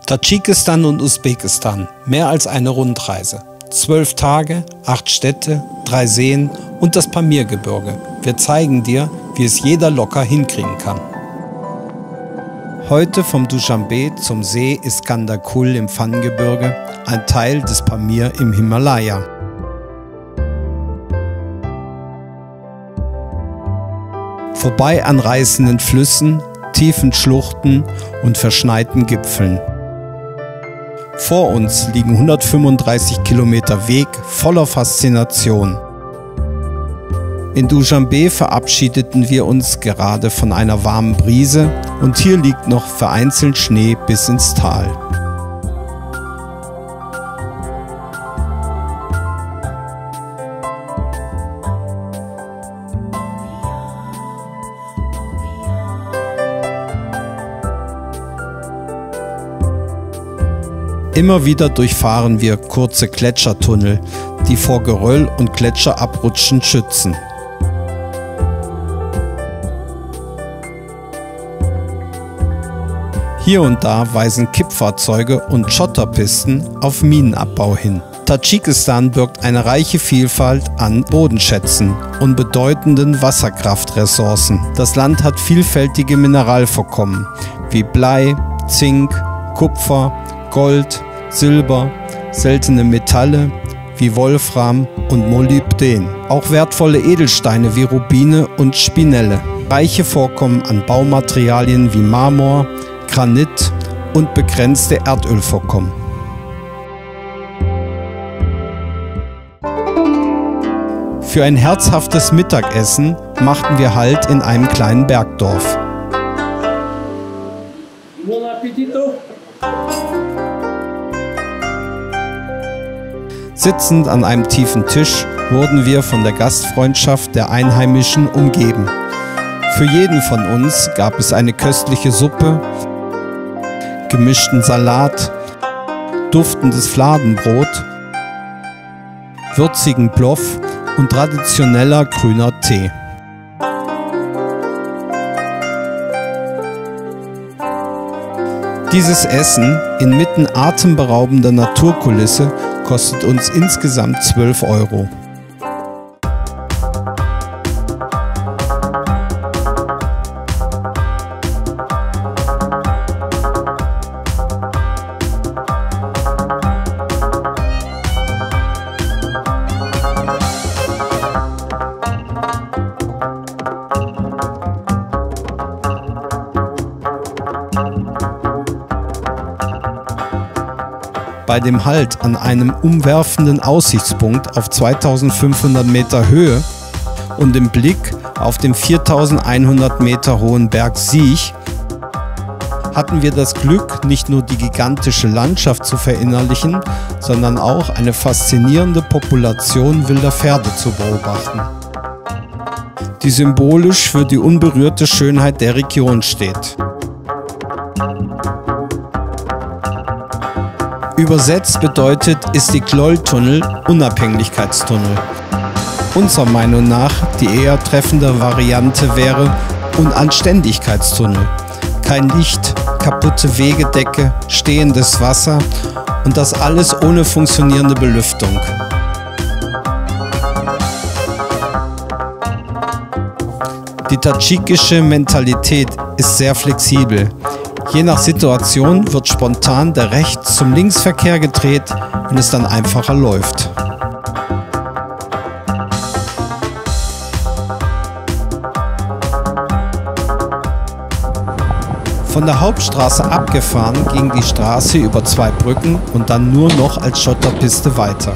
Tadschikistan und Usbekistan, mehr als eine Rundreise. 12 Tage, 8 Städte, 3 Seen und das Pamirgebirge. Wir zeigen dir, wie es jeder locker hinkriegen kann. Heute vom Duschanbe zum See Iskandar-Kul im Pfannengebirge, ein Teil des Pamir im Himalaya. Vorbei an reißenden Flüssen, tiefen Schluchten und verschneiten Gipfeln. Vor uns liegen 135 Kilometer Weg voller Faszination. In Duschanbe verabschiedeten wir uns gerade von einer warmen Brise und hier liegt noch vereinzelt Schnee bis ins Tal. Immer wieder durchfahren wir kurze Gletschertunnel, die vor Geröll und Gletscherabrutschen schützen. Hier und da weisen Kippfahrzeuge und Schotterpisten auf Minenabbau hin. Tadschikistan birgt eine reiche Vielfalt an Bodenschätzen und bedeutenden Wasserkraftressourcen. Das Land hat vielfältige Mineralvorkommen wie Blei, Zink, Kupfer, Gold, Silber, seltene Metalle wie Wolfram und Molybden. Auch wertvolle Edelsteine wie Rubine und Spinelle. Reiche Vorkommen an Baumaterialien wie Marmor, Granit und begrenzte Erdölvorkommen. Für ein herzhaftes Mittagessen machten wir Halt in einem kleinen Bergdorf. Sitzend an einem tiefen Tisch wurden wir von der Gastfreundschaft der Einheimischen umgeben. Für jeden von uns gab es eine köstliche Suppe, gemischten Salat, duftendes Fladenbrot, würzigen Ploff und traditioneller grüner Tee. Dieses Essen inmitten atemberaubender Naturkulisse kostet uns insgesamt 12 €. Bei dem Halt an einem umwerfenden Aussichtspunkt auf 2500 Meter Höhe und dem Blick auf den 4100 Meter hohen Berg Siech hatten wir das Glück, nicht nur die gigantische Landschaft zu verinnerlichen, sondern auch eine faszinierende Population wilder Pferde zu beobachten, die symbolisch für die unberührte Schönheit der Region steht. Übersetzt bedeutet Istiklol-Tunnel Unabhängigkeitstunnel. Unserer Meinung nach die eher treffende Variante wäre Unanständigkeitstunnel. Kein Licht, kaputte Wegedecke, stehendes Wasser und das alles ohne funktionierende Belüftung. Die tadschikische Mentalität ist sehr flexibel. Je nach Situation wird spontan der Rechts- zum Linksverkehr gedreht und es dann einfacher läuft. Von der Hauptstraße abgefahren ging die Straße über 2 Brücken und dann nur noch als Schotterpiste weiter.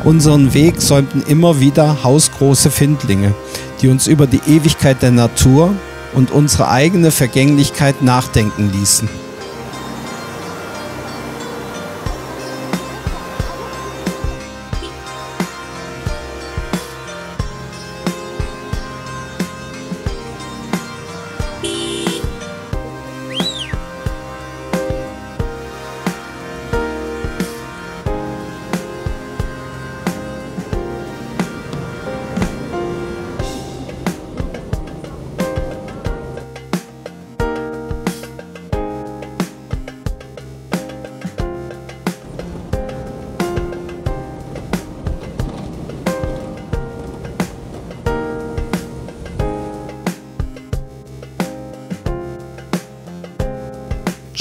Unseren Weg säumten immer wieder hausgroße Findlinge, die uns über die Ewigkeit der Natur und unsere eigene Vergänglichkeit nachdenken ließen.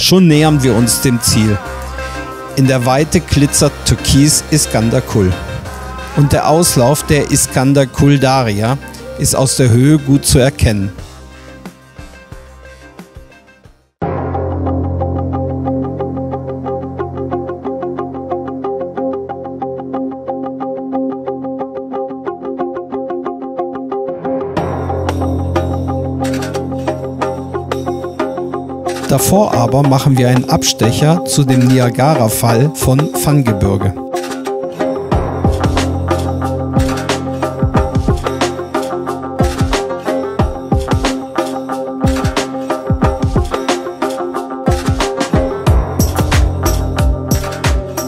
Schon nähern wir uns dem Ziel. In der Weite glitzert türkis Iskandar-Kul. Und der Auslauf der Iskandar-Kul Daria ist aus der Höhe gut zu erkennen. Davor aber machen wir einen Abstecher zu dem Niagara-Fall von Pfanngebirge.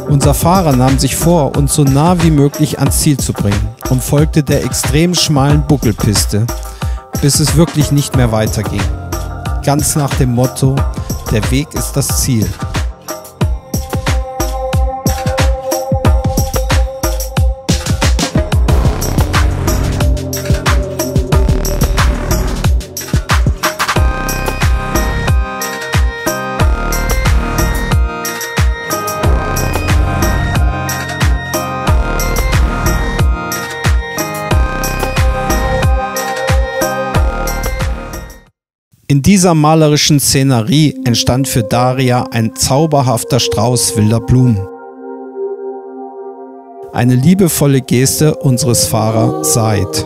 Unser Fahrer nahm sich vor, uns so nah wie möglich ans Ziel zu bringen und folgte der extrem schmalen Buckelpiste, bis es wirklich nicht mehr weiterging. Ganz nach dem Motto, der Weg ist das Ziel. In dieser malerischen Szenerie entstand für Daria ein zauberhafter Strauß wilder Blumen. Eine liebevolle Geste unseres Fahrers Said.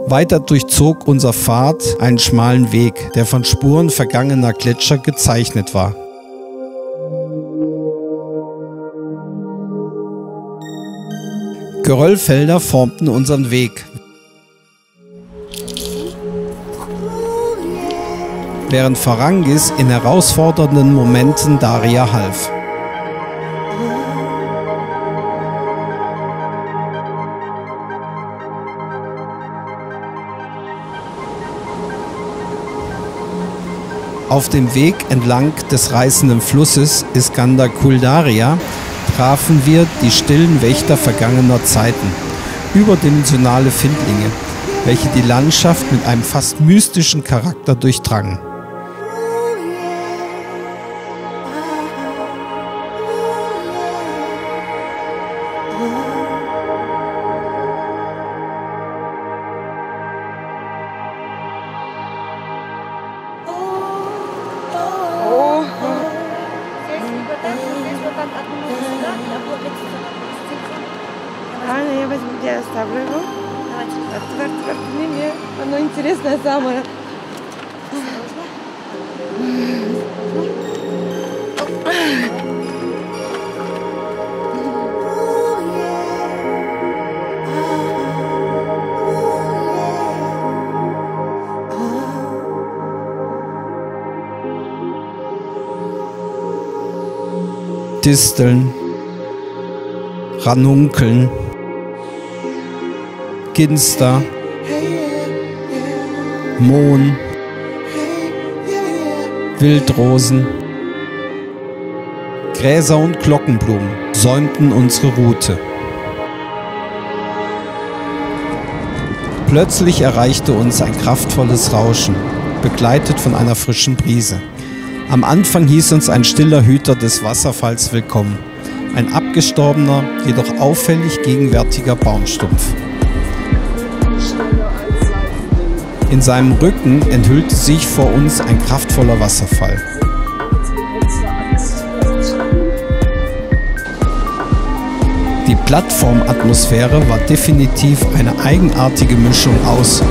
Weiter durchzog unser Pfad einen schmalen Weg, der von Spuren vergangener Gletscher gezeichnet war. Geröllfelder formten unseren Weg, während Farangis in herausfordernden Momenten Daria half. Auf dem Weg entlang des reißenden Flusses Iskandar-Kul Daria trafen wir die stillen Wächter vergangener Zeiten, überdimensionale Findlinge, welche die Landschaft mit einem fast mystischen Charakter durchdrangen. Я возьму, я оставлю его. Отвертни мне, оно интересное самое. Disteln, Ranunkeln, Ginster, Mohn, Wildrosen, Gräser und Glockenblumen säumten unsere Route. Plötzlich erreichte uns ein kraftvolles Rauschen, begleitet von einer frischen Brise. Am Anfang hieß uns ein stiller Hüter des Wasserfalls willkommen. Ein abgestorbener, jedoch auffällig gegenwärtiger Baumstumpf. In seinem Rücken enthüllte sich vor uns ein kraftvoller Wasserfall. Die Plattformatmosphäre war definitiv eine eigenartige Mischung aus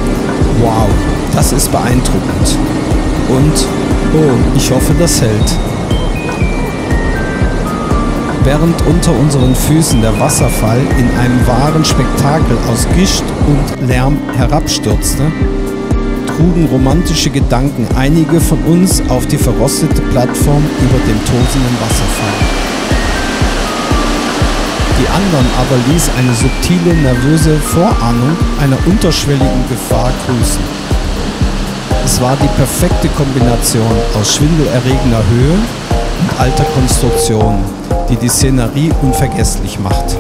„Wow, das ist beeindruckend" und „Oh, ich hoffe, das hält". Während unter unseren Füßen der Wasserfall in einem wahren Spektakel aus Gischt und Lärm herabstürzte, trugen romantische Gedanken einige von uns auf die verrostete Plattform über dem tosenden Wasserfall. Die anderen aber ließ eine subtile, nervöse Vorahnung einer unterschwelligen Gefahr grüßen. Es war die perfekte Kombination aus schwindelerregender Höhe und alter Konstruktion, die die Szenerie unvergesslich macht.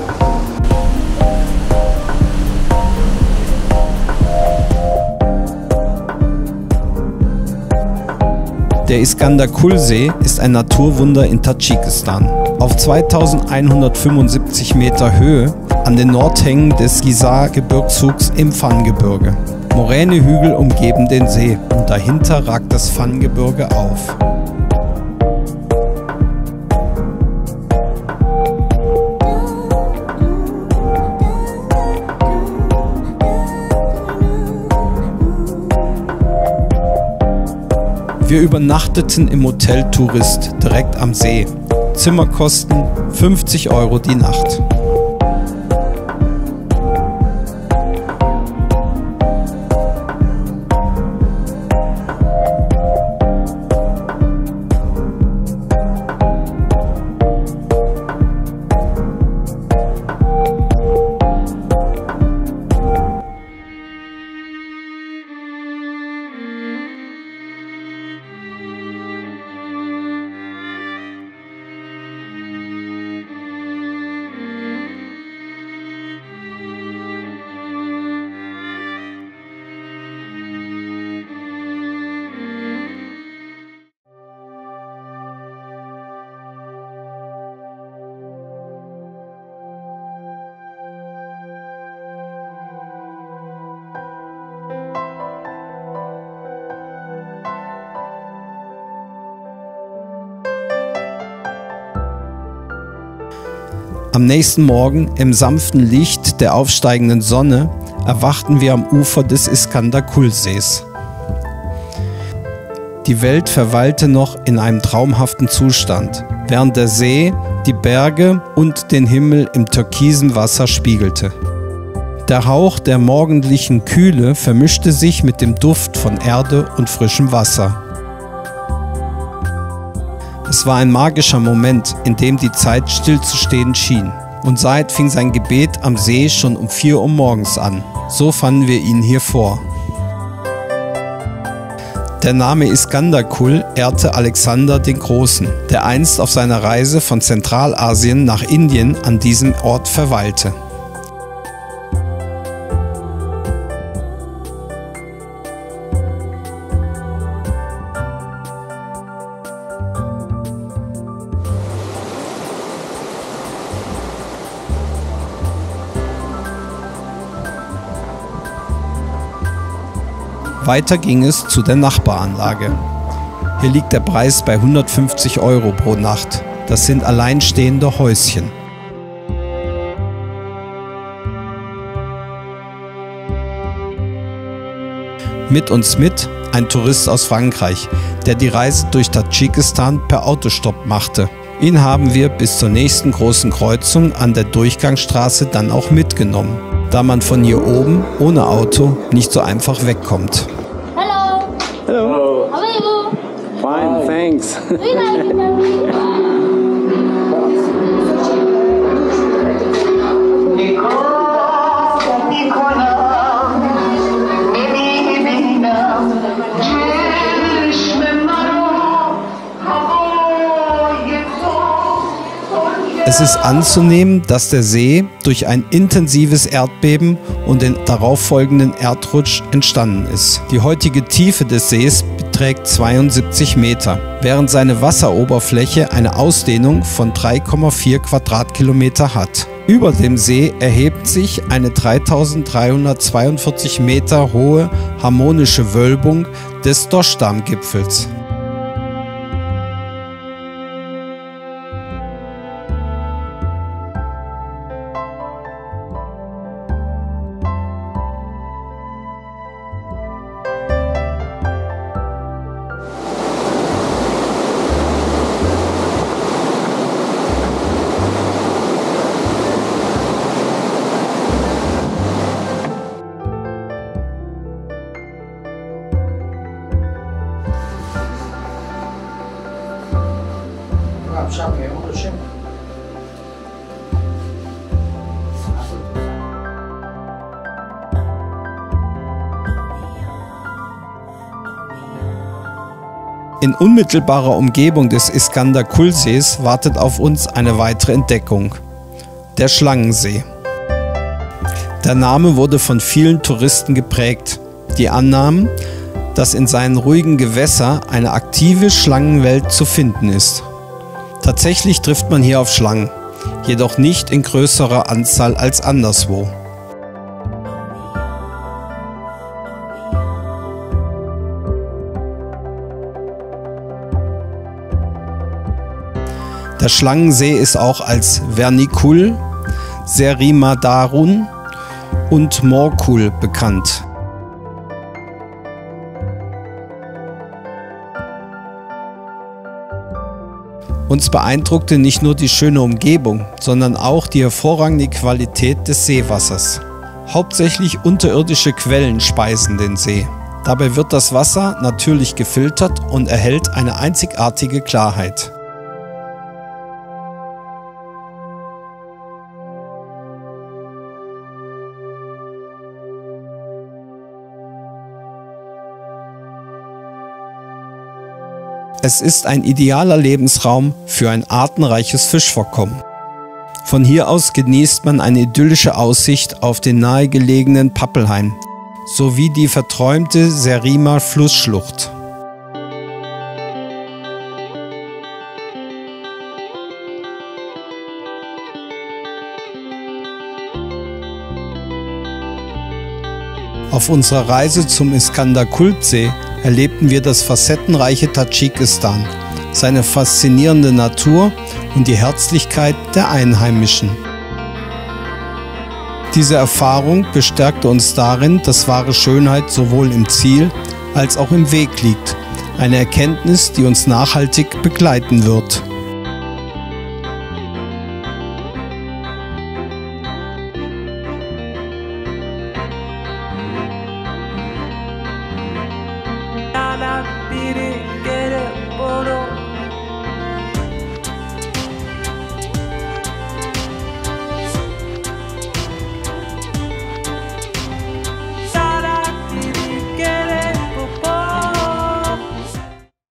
Der Iskandar-Kul-See ist ein Naturwunder in Tadschikistan. Auf 2175 Meter Höhe an den Nordhängen des Gisar-Gebirgszugs im Fangebirge. Moränehügel umgeben den See und dahinter ragt das Fangebirge auf. Wir übernachteten im Hotel Tourist direkt am See. Zimmerkosten 50 € die Nacht. Am nächsten Morgen, im sanften Licht der aufsteigenden Sonne, erwachten wir am Ufer des Iskandar-Kul-Sees. Die Welt verweilte noch in einem traumhaften Zustand, während der See die Berge und den Himmel im türkisen Wasser spiegelte. Der Hauch der morgendlichen Kühle vermischte sich mit dem Duft von Erde und frischem Wasser. Es war ein magischer Moment, in dem die Zeit stillzustehen schien. Und Said fing sein Gebet am See schon um 4 Uhr morgens an. So fanden wir ihn hier vor. Der Name Iskandar-Kul ehrte Alexander den Großen, der einst auf seiner Reise von Zentralasien nach Indien an diesem Ort verweilte. Weiter ging es zu der Nachbaranlage. Hier liegt der Preis bei 150 € pro Nacht. Das sind alleinstehende Häuschen. Mit uns mit ein Tourist aus Frankreich, der die Reise durch Tadschikistan per Autostopp machte. Ihn haben wir bis zur nächsten großen Kreuzung an der Durchgangsstraße dann auch mitgenommen, da man von hier oben ohne Auto nicht so einfach wegkommt. Hello. How are you? Fine, thanks. Very nice. Es ist anzunehmen, dass der See durch ein intensives Erdbeben und den darauffolgenden Erdrutsch entstanden ist. Die heutige Tiefe des Sees beträgt 72 Meter, während seine Wasseroberfläche eine Ausdehnung von 3,4 Quadratkilometer hat. Über dem See erhebt sich eine 3342 Meter hohe harmonische Wölbung des Dostam-Gipfels. In unmittelbarer Umgebung des Iskandar-Kul-Sees wartet auf uns eine weitere Entdeckung: der Schlangensee. Der Name wurde von vielen Touristen geprägt. Die annahmen, dass in seinen ruhigen Gewässern eine aktive Schlangenwelt zu finden ist. Tatsächlich trifft man hier auf Schlangen, jedoch nicht in größerer Anzahl als anderswo. Der Schlangensee ist auch als Vernikul, Serimadarun und Morkul bekannt. Uns beeindruckte nicht nur die schöne Umgebung, sondern auch die hervorragende Qualität des Seewassers. Hauptsächlich unterirdische Quellen speisen den See. Dabei wird das Wasser natürlich gefiltert und erhält eine einzigartige Klarheit. Es ist ein idealer Lebensraum für ein artenreiches Fischvorkommen. Von hier aus genießt man eine idyllische Aussicht auf den nahegelegenen Pappelhain sowie die verträumte Serima-Flussschlucht. Auf unserer Reise zum Iskandar-Kultsee erlebten wir das facettenreiche Tadschikistan, seine faszinierende Natur und die Herzlichkeit der Einheimischen. Diese Erfahrung bestärkte uns darin, dass wahre Schönheit sowohl im Ziel als auch im Weg liegt, eine Erkenntnis, die uns nachhaltig begleiten wird.